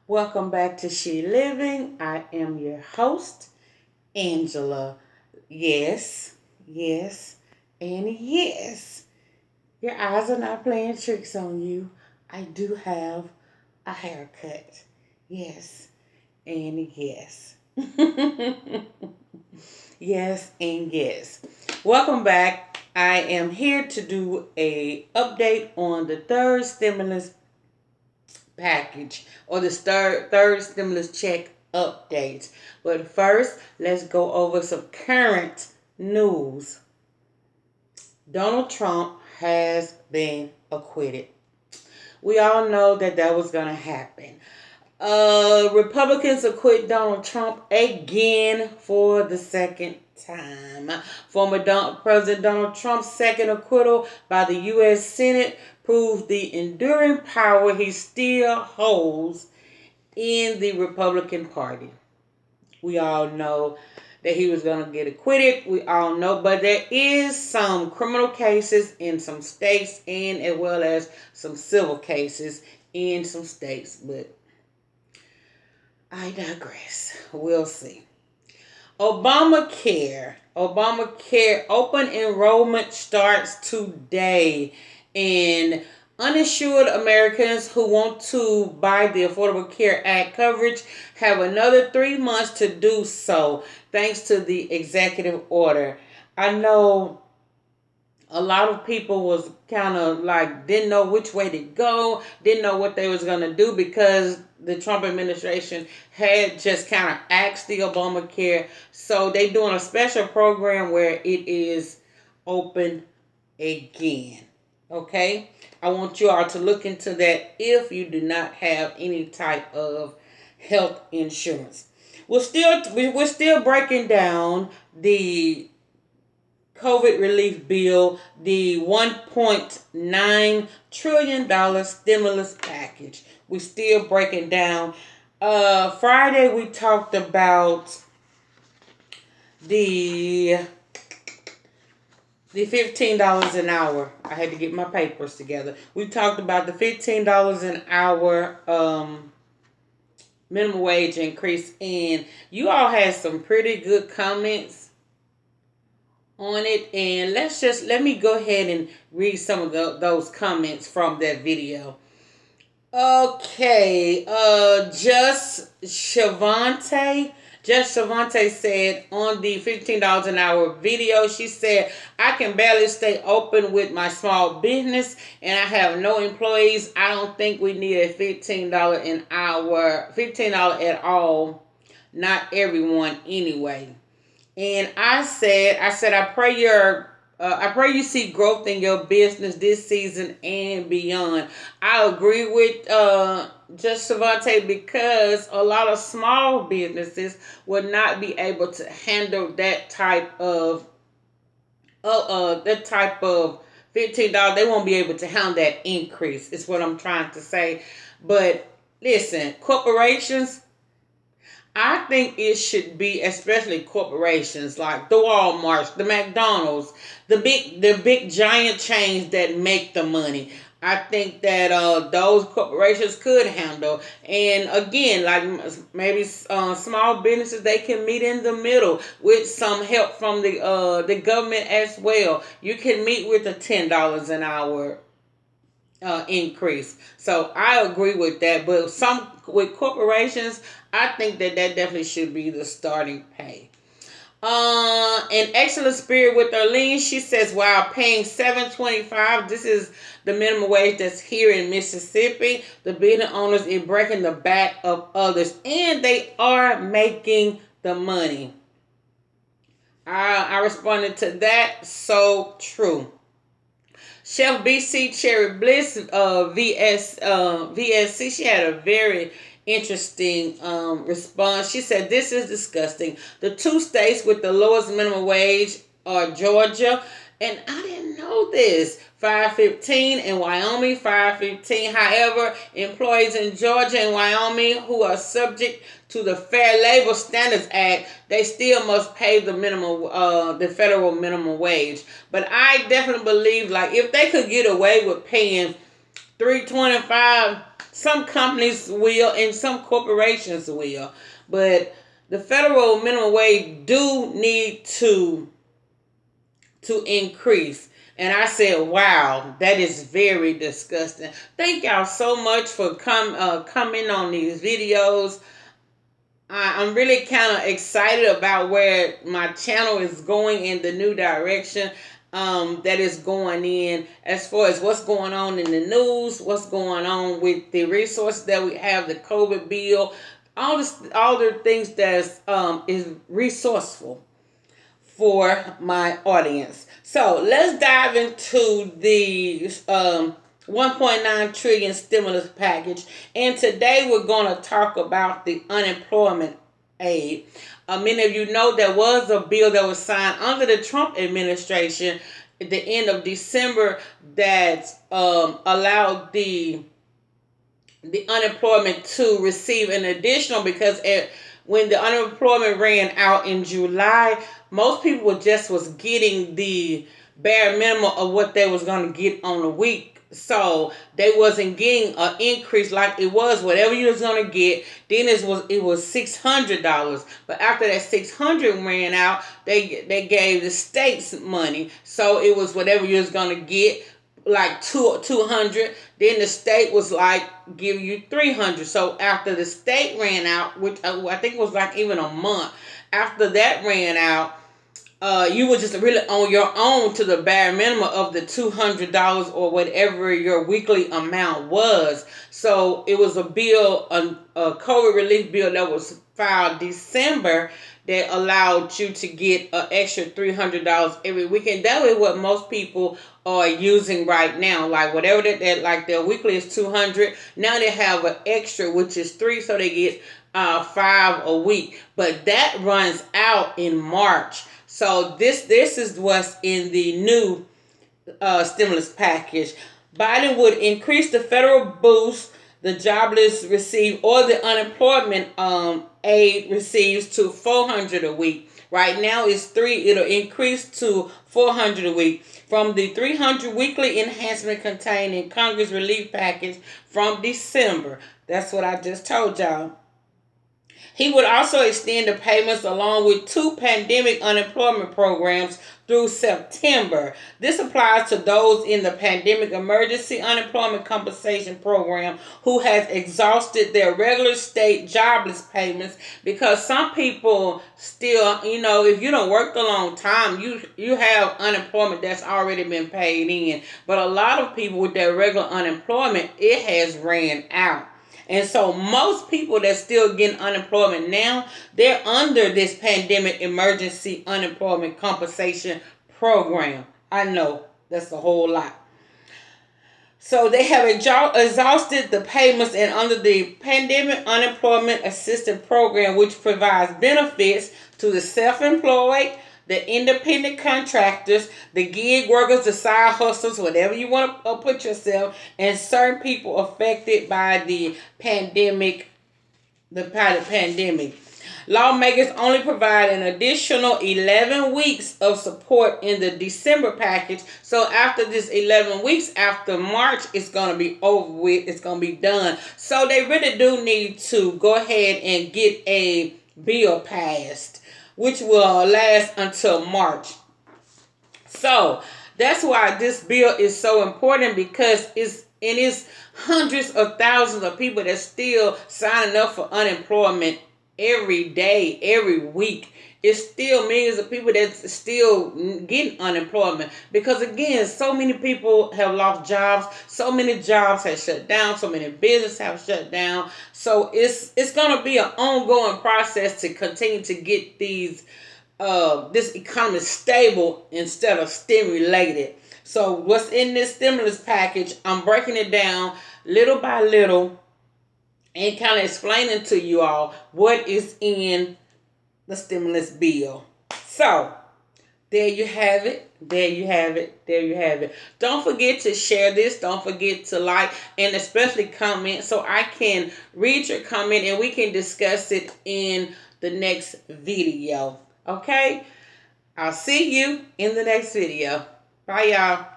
Welcome back to She Living. I am your host, Angela. Yes, yes, and yes. Your eyes are not playing tricks on you. I do have a haircut. Yes, and yes. Yes, and yes. Welcome back. I am here to do a update on the third stimulus package or the third stimulus check updates. But first, let's go over some current news. Donald Trump has been acquitted. We all know that that was going to happen. Republicans acquit Donald Trump again for the second time. President Donald Trump's second acquittal by the U.S. Senate proved the enduring power he still holds in the Republican Party. We all know that he was going to get acquitted. We all know, but there is some criminal cases in some states and as well as some civil cases in some states. But I digress. We'll see. Obamacare open enrollment starts today, and uninsured Americans who want to buy the Affordable Care Act coverage have another 3 months to do so, thanks to the executive order. I know a lot of people was kind of like didn't know which way to go, didn't know what they was going to do because the Trump administration had just kind of axed the Obamacare. So they doing a special program where it is open again. Okay? I want you all to look into that if you do not have any type of health insurance. We're still breaking down the COVID relief bill, the $1.9 trillion stimulus package. We still breaking down. Friday we talked about the $15 an hour. I had to get my papers together. We talked about the $15 an hour minimum wage increase, and you all had some pretty good comments on it, and let me go ahead and read some of those comments from that video. Okay, Just Shavante said on the $15 an hour video, she said, I can barely stay open with my small business and I have no employees. I don't think we need a $15 an hour, $15 at all. Not everyone anyway. And I pray you see growth in your business this season and beyond. I agree with Just Savante because a lot of small businesses will not be able to handle that type of $15. They won't be able to handle that increase. Is what I'm trying to say. But listen, corporations, I think it should be, especially corporations like the Walmarts, the McDonald's, the big giant chains that make the money. I think that those corporations could handle, and again, like maybe small businesses, they can meet in the middle with some help from the government as well. You can meet with a $10 an hour increase. So I agree with that. But some with corporations, I think that definitely should be the starting pay. An excellent spirit with Arlene. She says, while paying $7.25, this is the minimum wage that's here in Mississippi. The business owners is breaking the back of others, and they are making the money. I responded to that. So true. Chef BC Cherry Bliss VSC, she had a very interesting response. She said, this is disgusting. The two states with the lowest minimum wage are Georgia, and I didn't know this, $5.15, and Wyoming, $5.15. However, employees in Georgia and Wyoming who are subject to the Fair Labor Standards Act, they still must pay the federal minimum wage. But I definitely believe, like, if they could get away with paying $3.25 Some companies will and some corporations will. But the federal minimum wage do need to increase. And I said, wow, that is very disgusting. Thank y'all so much for coming on these videos. I'm really kind of excited about where my channel is going in the new direction that is going in as far as what's going on in the news, what's going on with the resources that we have, the COVID bill, all the things that is resourceful for my audience. So let's dive into the 1.9 trillion stimulus package. And today we're going to talk about the unemployment aid. Many of you know there was a bill that was signed under the Trump administration at the end of December that allowed the unemployment to receive an additional, because when the unemployment ran out in July, most people was getting the bare minimum of what they was going to get on a week. So they wasn't getting an increase like it was whatever you was going to get. Then it was $600. But after that $600 ran out, they gave the states money. So it was whatever you was going to get, like 200. Then the state was like give you 300. So after the state ran out, which I think was like even a month after that ran out, you were just really on your own to the bare minimum of the $200 or whatever your weekly amount was. So it was a bill, a COVID relief bill that was filed December that allowed you to get an extra $300 every weekend. That is what most people are using right now. Like whatever that like their weekly is $200. Now they have an extra, which is $3, so they get $5 a week. But that runs out in March. So this is what's in the new stimulus package. Biden would increase the federal boost the jobless receive or the unemployment aid receives to $400 a week. Right now it's $3. It'll increase to $400 a week from the $300 weekly enhancement contained in Congress relief package from December. That's what I just told y'all. He would also extend the payments along with 2 pandemic unemployment programs through September. This applies to those in the Pandemic Emergency Unemployment Compensation Program who has exhausted their regular state jobless payments, because some people still, if you don't work a long time, you have unemployment that's already been paid in. But a lot of people with their regular unemployment, it has ran out. And so most people that's still getting unemployment now, they're under this Pandemic Emergency Unemployment Compensation Program. I know that's a whole lot. So they have exhausted the payments and under the Pandemic Unemployment Assistance Program, which provides benefits to the self-employed, the independent contractors, the gig workers, the side hustlers, whatever you want to put yourself, and certain people affected by the pandemic. Lawmakers only provide an additional 11 weeks of support in the December package. So after this 11 weeks, after March, it's going to be over with. It's going to be done. So they really do need to go ahead and get a bill passed, which will last until March. So that's why this bill is so important, because it is hundreds of thousands of people that's still signing up for unemployment every day, every week. It's still millions of people that's still getting unemployment, because again, so many people have lost jobs, so many jobs have shut down, so many businesses have shut down. So it's going to be an ongoing process to continue to get this economy stable instead of stimulated. So what's in this stimulus package, I'm breaking it down little by little and kind of explaining to you all what is in the stimulus bill. So there you have it. There you have it. There you have it. Don't forget to share this. Don't forget to like and especially comment so I can read your comment and we can discuss it in the next video. Okay? I'll see you in the next video. Bye, y'all.